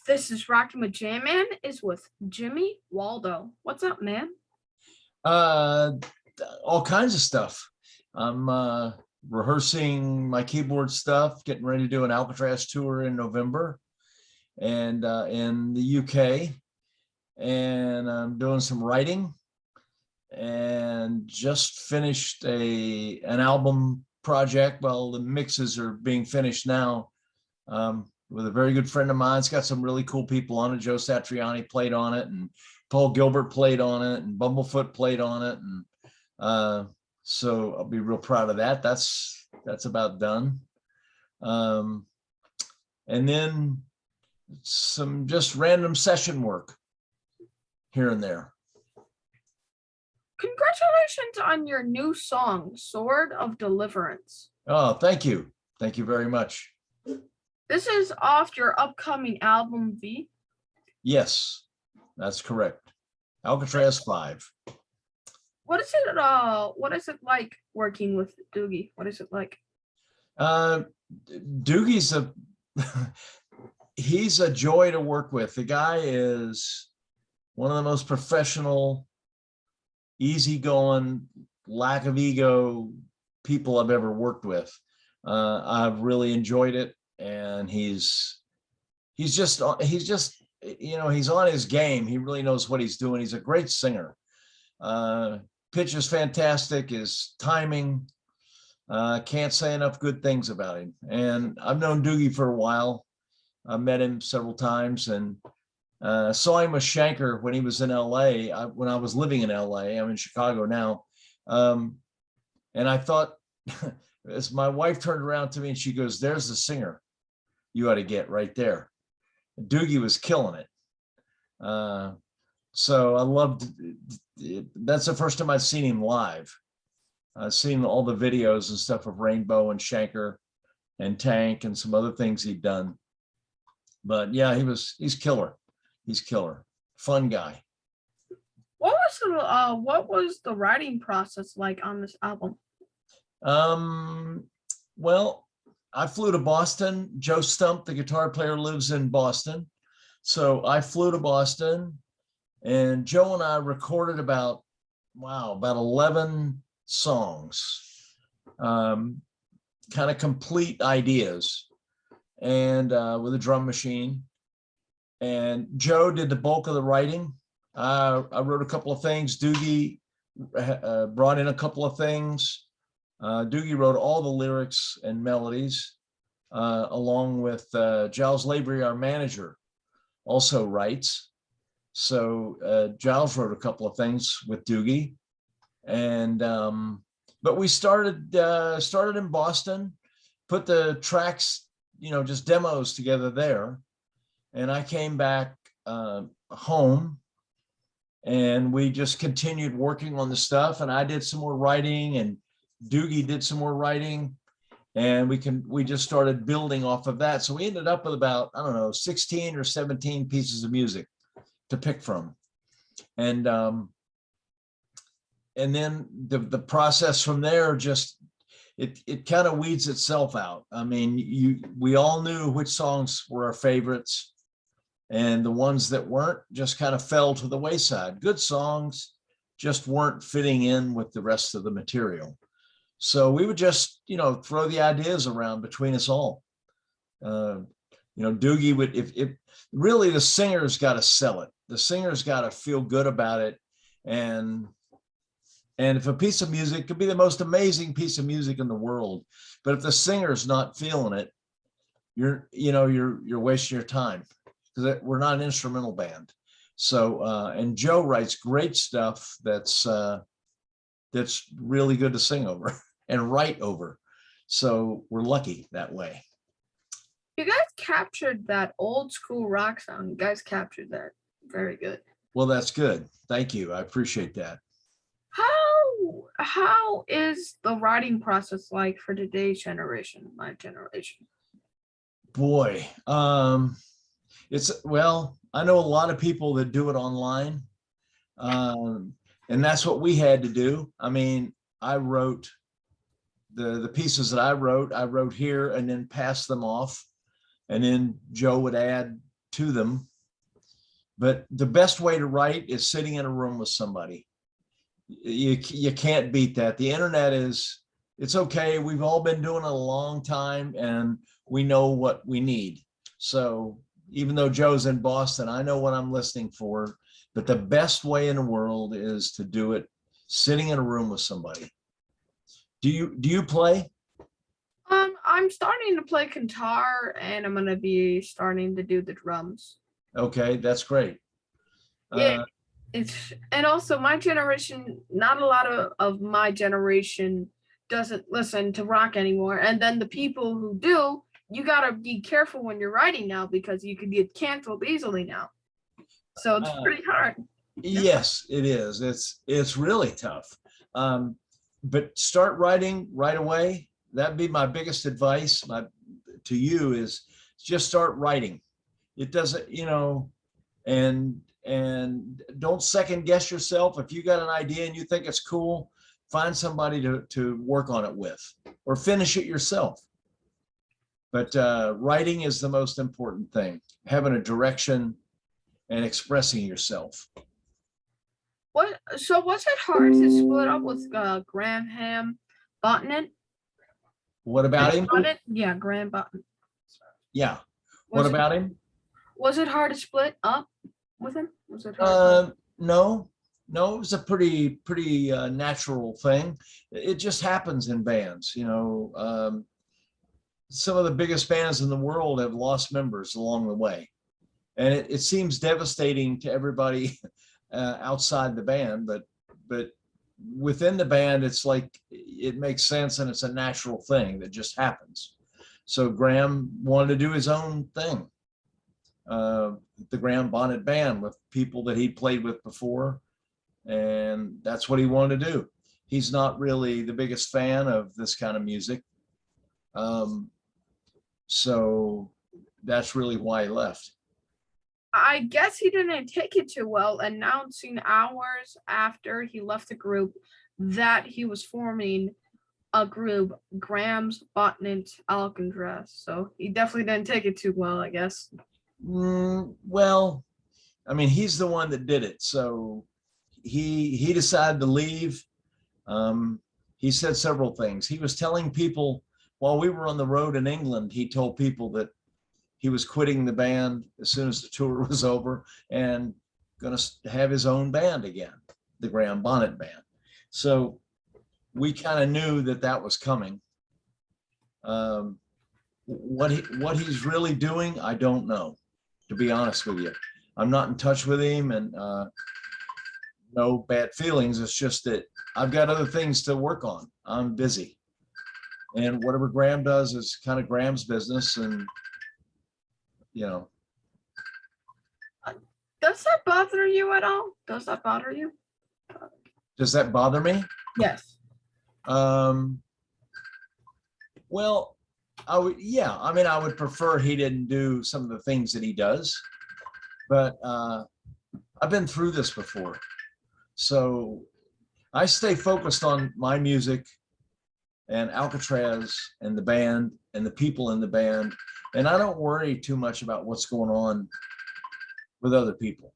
This is Rockin' with J-Man is with Jimmy Waldo. What's up, man? Uh, all kinds of stuff. I'm rehearsing my keyboard stuff, getting ready to do an Alcatrazz tour in November, and in the UK, and I'm doing some writing, and just finished an album project. Well, the mixes are being finished now. With a very good friend of mine. It's got some really cool people on it. Joe Satriani played on it, and Paul Gilbert played on it, and Bumblefoot played on it, and so I'll be real proud of that. That's about done. And then some just random session work here and there. Congratulations on your new song, Sword of Deliverance. Oh, thank you. Thank you very much. This is off your upcoming album, V. Yes, that's correct. Alcatrazz 5. What is it like working with Doogie? What is it like? Doogie's he's a joy to work with. The guy is one of the most professional, easygoing, lack of ego people I've ever worked with. I've really enjoyed it, and he's just he's on his game. He really knows what he's doing. He's a great singer. Pitch is fantastic. His timing, can't say enough good things about him. And I've known Doogie for a while. I met him several times, and saw him with Shanker when he was in LA. When I was living in LA, I'm in Chicago now. And I thought, as my wife turned around to me and she goes, "There's the singer you ought to get right there." Doogie was killing it. So I loved it. That's the first time I've seen him live. I've seen all the videos and stuff of Rainbow and Shanker and Tank and some other things he'd done. But yeah, he's killer. He's killer. Fun guy. What was the writing process like on this album? Well, I flew to Boston. Joe Stump, the guitar player, lives in Boston. So I flew to Boston, and Joe and I recorded about 11 songs, kind of complete ideas, and with a drum machine. And Joe did the bulk of the writing. I wrote a couple of things. Doogie brought in a couple of things. Doogie wrote all the lyrics and melodies, along with Giles Lavery, our manager, also writes. So Giles wrote a couple of things with Doogie, and but we started in Boston, put the tracks, just demos together there, and I came back home, and we just continued working on the stuff, and I did some more writing, and Doogie did some more writing, and we just started building off of that. So we ended up with about, I don't know, 16 or 17 pieces of music to pick from. And then the process from there, just it kind of weeds itself out. I mean, we all knew which songs were our favorites, and the ones that weren't just kind of fell to the wayside. Good songs just weren't fitting in with the rest of the material. So we would just, throw the ideas around between us all. Doogie would, if really, the singer's got to sell it. The singer's got to feel good about it. And if a piece of music could be the most amazing piece of music in the world, but if the singer's not feeling it, you're wasting your time, because we're not an instrumental band. So, and Joe writes great stuff that's really good to sing over and write over. So we're lucky that way. You guys captured that old school rock sound. You guys captured that very good. Well, that's good. Thank you. I appreciate that. How is the writing process like for today's generation, my generation? Boy, I know a lot of people that do it online. And that's what we had to do. I mean, I wrote the pieces that I wrote here and then passed them off. And then Joe would add to them. But the best way to write is sitting in a room with somebody. You can't beat that. The internet it's okay. We've all been doing it a long time and we know what we need. So even though Joe's in Boston, I know what I'm listening for, but the best way in the world is to do it sitting in a room with somebody. Do you play? I'm starting to play guitar and I'm gonna be starting to do the drums. Okay, that's great. Yeah, and also my generation, not a lot of my generation doesn't listen to rock anymore. And then the people who do, you gotta be careful when you're writing now because you could get canceled easily now. So it's pretty hard. Yes, it is. It's really tough. But start writing right away. That'd be my biggest advice to you is just start writing. It doesn't, and don't second guess yourself. If you got an idea and you think it's cool, find somebody to work on it with or finish it yourself. But writing is the most important thing, having a direction and expressing yourself. So was it hard to split up with Graham Bonnet? What about him? Bonnet? Yeah, Graham Bonnet. Yeah. What about him? Was it hard to split up with him? Was it hard? No, it was a pretty natural thing. It just happens in bands, some of the biggest bands in the world have lost members along the way. And it seems devastating to everybody outside the band, but within the band, it's like it makes sense and it's a natural thing that just happens. So Graham wanted to do his own thing. The Graham Bonnet band with people that he played with before, and that's what he wanted to do. He's not really the biggest fan of this kind of music, so that's really why he left. I guess he didn't take it too well, announcing hours after he left the group that he was forming a group, Graham's Bonnet Alcatrazz. So he definitely didn't take it too well, I guess. Well, I mean, he's the one that did it. So he decided to leave. He said several things. He was telling people while we were on the road in England, he told people that he was quitting the band as soon as the tour was over and going to have his own band again, the Graham Bonnet band. So we kind of knew that was coming. What he's really doing, I don't know, to be honest with you. I'm not in touch with him, and no bad feelings. It's just that I've got other things to work on. I'm busy, and whatever Graham does is kind of Graham's business, and Does that bother you at all? Does that bother you? Does that bother me? Yes. Well, I would prefer he didn't do some of the things that he does, but I've been through this before. So I stay focused on my music and Alcatrazz and the band and the people in the band. And I don't worry too much about what's going on with other people.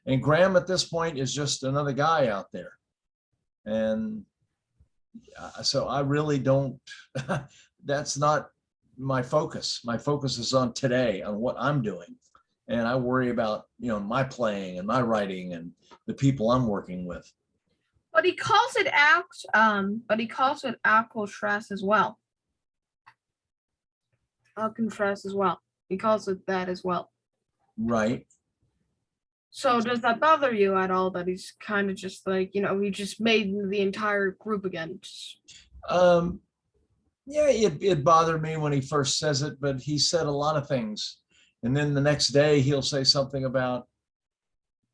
And Graham at this point is just another guy out there. And so I really don't, that's not my focus. My focus is on today, on what I'm doing. And I worry about, my playing and my writing and the people I'm working with. But he calls it Alcatrazz as well. Alcatrazz as well. He calls it that as well. Right. So does that bother you at all that he's kind of just like, he just made the entire group again? Yeah, it bothered me when he first says it, but he said a lot of things. And then the next day he'll say something about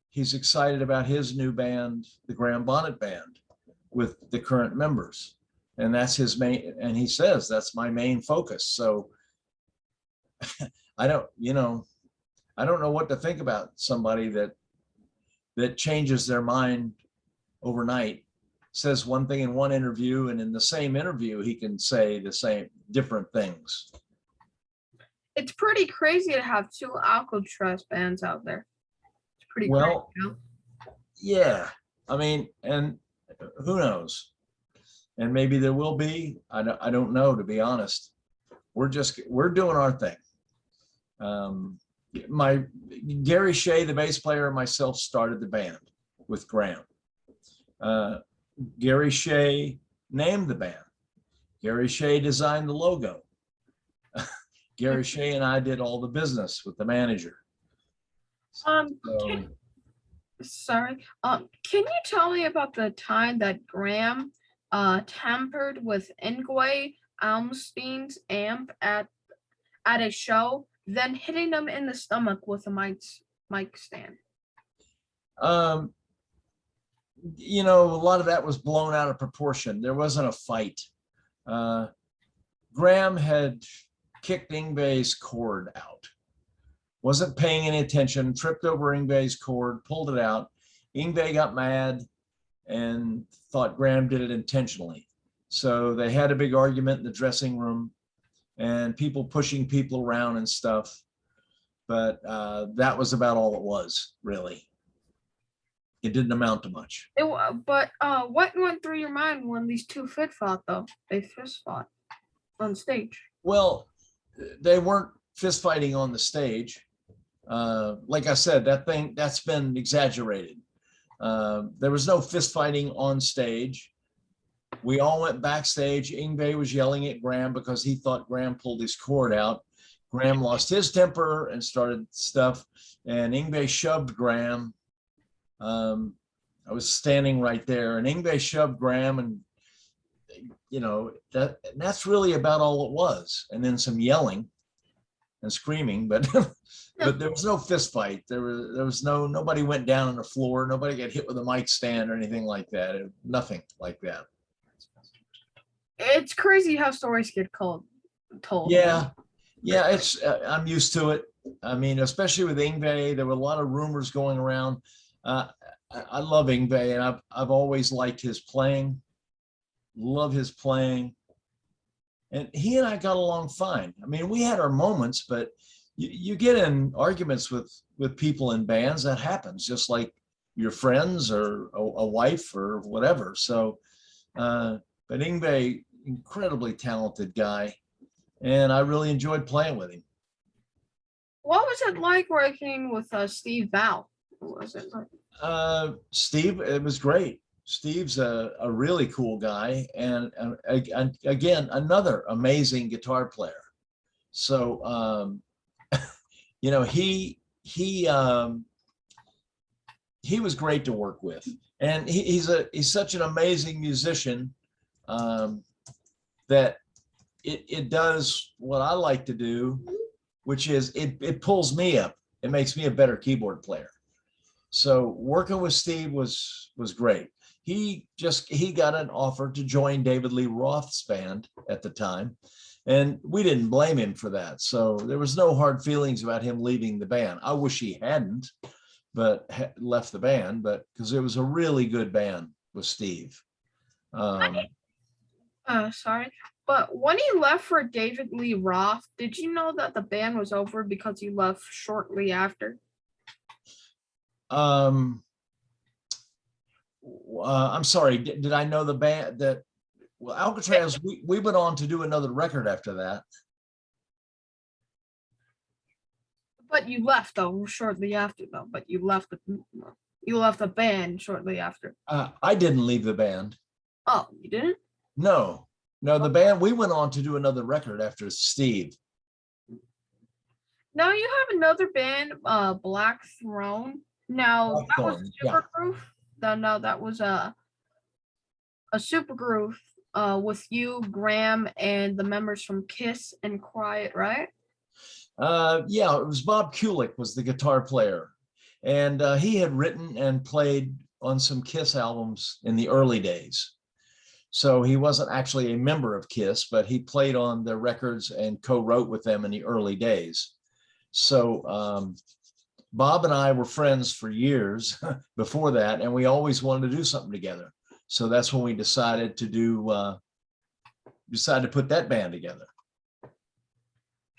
he's excited about his new band, the Graham Bonnet band, with the current members. And that's his main, and he says, that's my main focus. So I don't know what to think about somebody that changes their mind overnight, says one thing in one interview, and in the same interview, he can say the same different things. it's pretty crazy to have two Alcatrazz bands out there. It's pretty Well, crazy, you know? yeah, I mean, and who knows? And maybe there will be. I don't know, to be honest. We're doing our thing. My Gary Shea, the bass player, and myself started the band with Graham. Gary Shea named the band. Gary Shea designed the logo. Gary Shea and I did all the business with the manager. Um, So, Sorry. Can you tell me about the time that Graham tampered with Yngwie Almstein's amp at a show, then hitting him in the stomach with a mic stand? you know, a lot of that was blown out of proportion. There wasn't a fight. Graham had kicked Yngwie's cord out, wasn't paying any attention, tripped over Yngwie's cord, pulled it out. Yngwie got mad and thought Graham did it intentionally. So they had a big argument in the dressing room and people pushing people around and stuff. But that was about all it was, really. It didn't amount to much. But what went through your mind when these two fist fought, though? They fist fought on stage. Well, they weren't fist fighting on the stage. Like I said, that's been exaggerated. There was no fist fighting on stage. We all went backstage. Yngwie was yelling at Graham because he thought Graham pulled his cord out. Graham lost his temper and started stuff, and Yngwie shoved Graham. I was standing right there, and Yngwie shoved Graham, and you know, that's really about all it was. And then some yelling and screaming, but but there was no fist fight. There was nobody went down on the floor. Nobody got hit with a mic stand or anything like that. Nothing like that. It's crazy how stories get told. Yeah, it's I'm used to it. I mean, especially with Yngwie, there were a lot of rumors going around. I love Yngwie, and I've always liked his playing. Love his playing, and he and I got along fine. I mean, we had our moments, but you get in arguments with people in bands. That happens, just like your friends or a wife or whatever. So, but Yngwie, incredibly talented guy, and I really enjoyed playing with him. What was it like working with Steve Val? What was it like? Steve, it was great. Steve's a really cool guy, and again, another amazing guitar player. So, you know, he was great to work with, and he's such an amazing musician that it does what I like to do, which is it pulls me up. It makes me a better keyboard player. So working with Steve was great. He got an offer to join David Lee Roth's band at the time, and we didn't blame him for that. So there was no hard feelings about him leaving the band. I wish he hadn't, but left the band, but because it was a really good band with Steve. Sorry, but when he left for David Lee Roth, did you know that the band was over because he left shortly after? I'm sorry, did I know the band that, well, Alcatrazz, we went on to do another record after that. But you left though shortly after though. But you left the band shortly after. I didn't leave the band. Oh, you didn't? No, the band, we went on to do another record after Steve. Now you have another band, Blackthorne. Now that was Supergroove. No, that was a Supergroove with you, Graham, and the members from Kiss and Quiet, right? Yeah, it was Bob Kulick was the guitar player, and he had written and played on some Kiss albums in the early days. So he wasn't actually a member of Kiss, but he played on their records and co-wrote with them in the early days. So Bob and I were friends for years before that, and we always wanted to do something together. So that's when we decided to put that band together.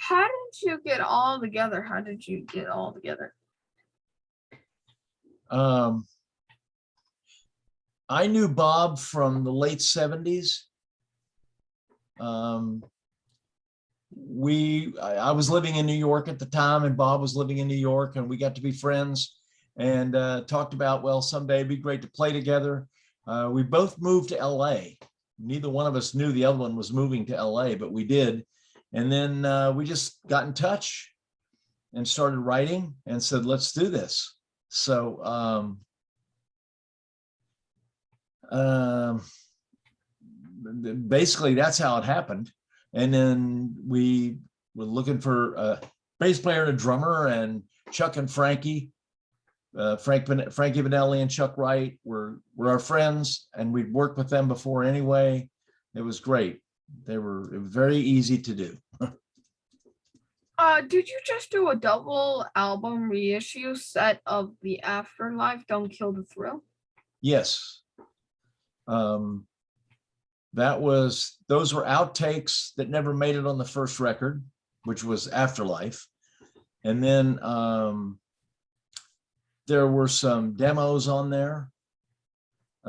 How did you get all together? How did you get all together? I knew Bob from the late 70s. I was living in New York at the time, and Bob was living in New York, and we got to be friends and talked about, well, someday it'd be great to play together. We both moved to LA. Neither one of us knew the other one was moving to LA, but we did. And then we just got in touch and started writing and said, let's do this. So basically that's how it happened. And then we were looking for a bass player and a drummer, and Chuck and Frankie, Frankie Vanelli and Chuck Wright were our friends, and we'd worked with them before anyway. It was great. It was very easy to do. Did you just do a double album reissue set of the Afterlife, Don't Kill the Thrill? Yes. Those were outtakes that never made it on the first record, which was Afterlife. And then there were some demos on there,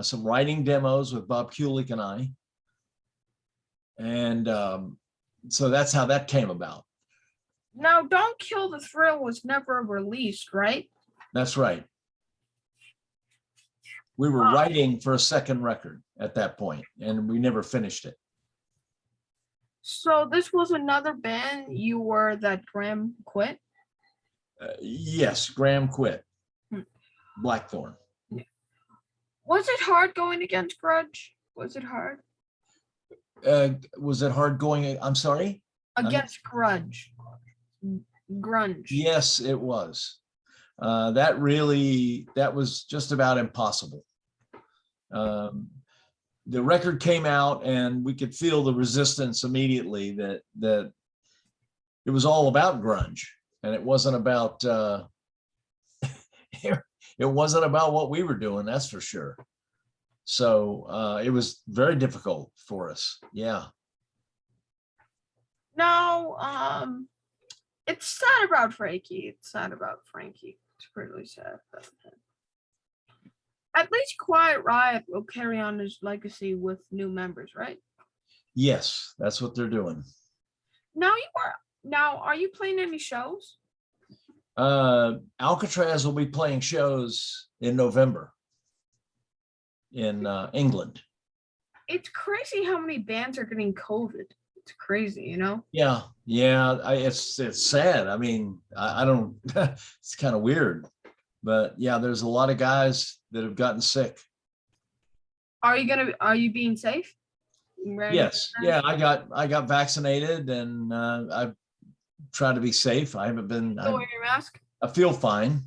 some writing demos with Bob Kulick and I. And so that's how that came about. Now, Don't Kill the Thrill was never released, right? That's right. We were writing for a second record at that point, and we never finished it. So this was another band you were that Graham quit? Yes, Graham quit. Blackthorne. Was it hard going against Grudge? Was it hard? Was it hard going? I'm sorry? Against Grudge. Grunge. Yes, it was. That was just about impossible. The record came out, and we could feel the resistance immediately that it was all about grunge, and it wasn't about it wasn't about what we were doing, that's for sure. So it was very difficult for us. Yeah. Now, it's sad about Frankie. It's sad about Frankie. It's really sad about him. At least Quiet Riot will carry on his legacy with new members, right? Yes, that's what they're doing. Now, are you playing any shows? Alcatrazz will be playing shows in November in England. It's crazy how many bands are getting COVID. It's crazy, you know? Yeah, it's sad. I mean, I don't, it's kind of weird, but yeah, there's a lot of guys that have gotten sick. Are you being safe? Yes, yeah, I got vaccinated, and I've tried to be safe. I haven't been. Still wear your mask? I feel fine.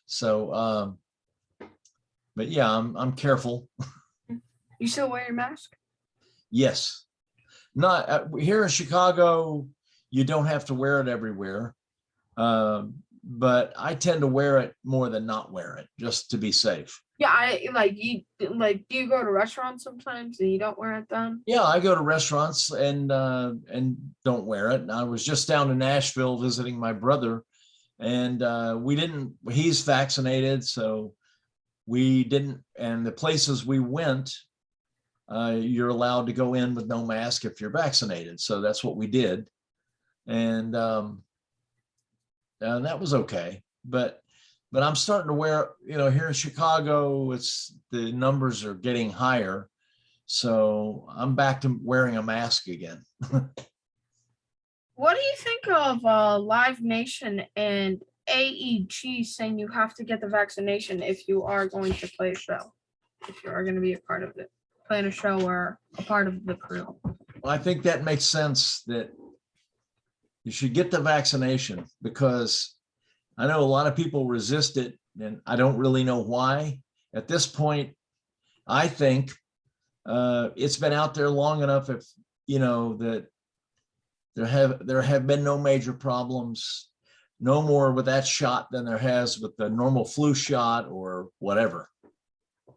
So, but yeah, I'm careful. You still wear your mask? Yes. Not here in Chicago, you don't have to wear it everywhere. But I tend to wear it more than not wear it, just to be safe. Yeah, do you go to restaurants sometimes and you don't wear it then? Yeah, I go to restaurants and don't wear it. And I was just down in Nashville visiting my brother, and he's vaccinated, so we didn't, and the places we went, you're allowed to go in with no mask if you're vaccinated. So that's what we did. And that was okay. But I'm starting to wear, here in Chicago, the numbers are getting higher. So I'm back to wearing a mask again. What do you think of Live Nation and AEG saying you have to get the vaccination if you are going to play a show, if you are going to be a part of it, playing a show or a part of the crew? Well, I think that makes sense, that you should get the vaccination, because I know a lot of people resist it, and I don't really know why. At this point, I think it's been out there long enough, if that there have been no major problems, no more with that shot than there has with the normal flu shot or whatever.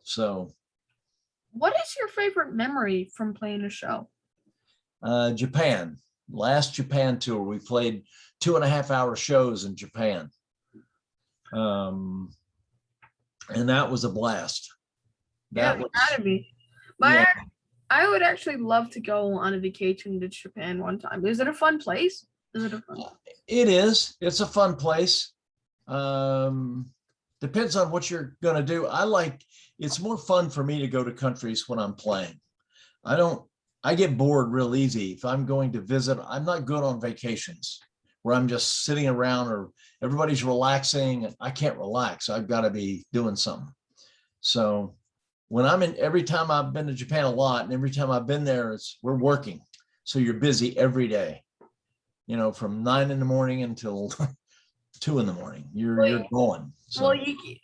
So, what is your favorite memory from playing a show? Japan. last Japan tour, we played 2.5-hour shows in Japan. And that was a blast. Yeah, That was, gotta be. But yeah, I would actually love to go on a vacation to Japan one time. Is it a fun place? Is it a fun? it is. It's a fun place. Depends on what you're going to do. It's more fun for me to go to countries when I'm playing. I get bored real easy. If I'm going to visit, I'm not good on vacations where I'm just sitting around or everybody's relaxing. I can't relax. I've got to be doing something. So every time I've been to Japan a lot, and every time I've been there, we're working. So you're busy every day, from 9 in the morning until 2 in the morning. You're going. So.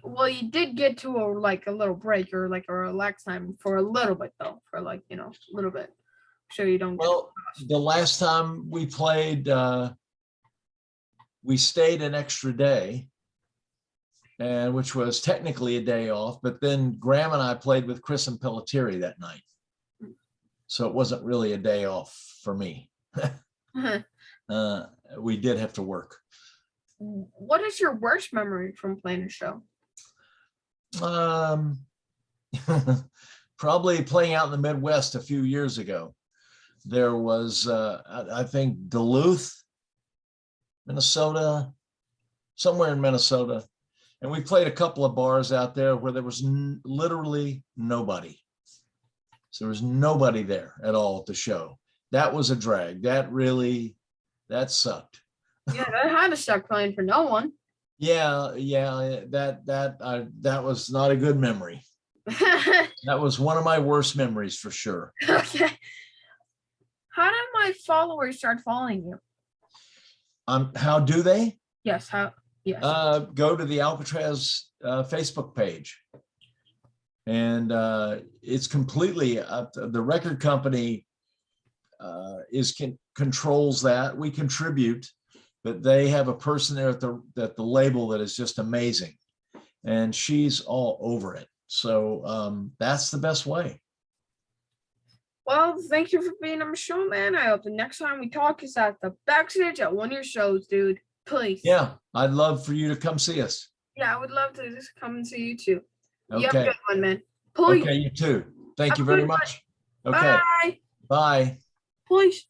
Well, you did get to a little break or like a relax time for a little bit though, for a little bit. So you don't. Well, the last time we played, we stayed an extra day, and which was technically a day off. But then Graham and I played with Chris and Pelletieri that night, so it wasn't really a day off for me. We did have to work. What is your worst memory from playing a show? Probably playing out in the Midwest a few years ago. There was, I think, Duluth, Minnesota, somewhere in Minnesota. And we played a couple of bars out there where there was literally nobody. So there was nobody there at all at the show. That was a drag. That sucked. Yeah, that had to suck playing for no one. Yeah, that was not a good memory. That was one of my worst memories for sure. Okay. How did my followers start following you? How do they? Yes, yes. Go to the Alcatrazz Facebook page. And it's completely, the record company controls that. We contribute, but they have a person there at the label that is just amazing. And she's all over it. So that's the best way. Well, thank you for being on the show, man. I hope the next time we talk is at the backstage at one of your shows, dude. Please. Yeah, I'd love for you to come see us. Yeah, I would love to just come and see you too. Okay. You have a good one, man. Please. Okay, you too. Thank you very much. Okay. Bye. Bye. Please.